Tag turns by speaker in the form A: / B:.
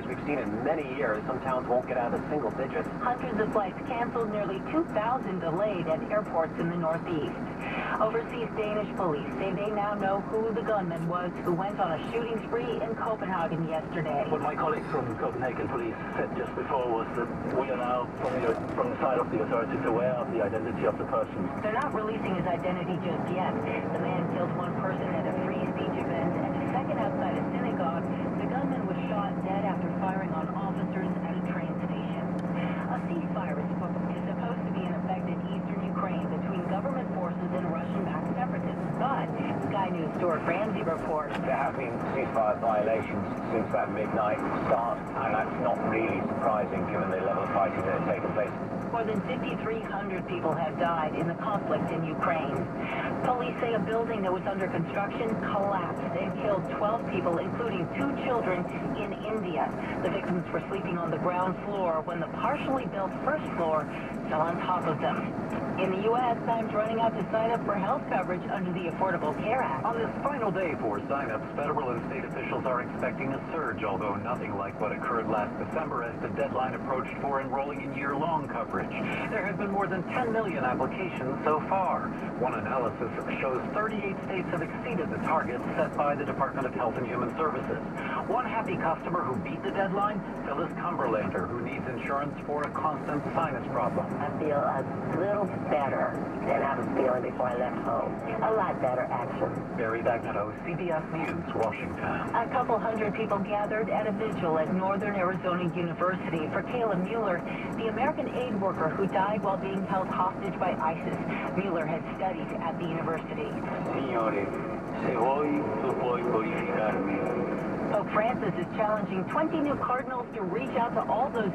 A: We've seen in many years. Some towns won't get out of single digits.
B: Hundreds of flights canceled, nearly 2,000 delayed at airports in the Northeast. Overseas Danish police say they now know who the gunman was who went on a shooting spree in Copenhagen yesterday.
C: What my colleagues from Copenhagen police said just before was that we are now, from the side of the authorities, aware of the identity of the person.
B: They're not releasing his identity just yet. The man killed one person at a free speech event and a second outside a synagogue. The gunman was shot dead after firing on officers at a train station. A ceasefire is supposed to be in effect in eastern Ukraine between government forces and Russian-backed separatists. But Sky News Stuart Ramsey reports
D: there have been ceasefire violations since that midnight start, and that's not really surprising given the level of fighting that has taken place.
B: More than 5,300 people have died in the conflict in Ukraine. Police say a building that was under construction collapsed and killed 12 people, including 2 children, in India. The victims were sleeping on the ground floor when the partially built first floor fell on top of them. In the U.S., time's running out to sign up for health coverage under the Affordable Care Act.
E: On this final day for sign-ups, federal and state officials are expecting a surge, although nothing like what occurred last December as the deadline approached for enrolling in year-long coverage. There have been more than 10 million applications so far. One analysis shows 38 states have exceeded the target set by the Department of Health and Human Services. One happy customer who beat the deadline, Phyllis Cumberlander, who needs insurance for a constant sinus problem.
F: I feel a little better than I was feeling before I left home. A lot better, actually.
E: Barry Bagnato, CBS News, Washington.
B: A couple hundred people gathered at a vigil at Northern Arizona University for Kayla Mueller, the American aid worker who died while being held hostage by ISIS. Mueller had studied at the university.
C: Signore, se vuoi, tu puoi purificarmi.
B: Pope Francis is challenging 20 new cardinals to reach out to all those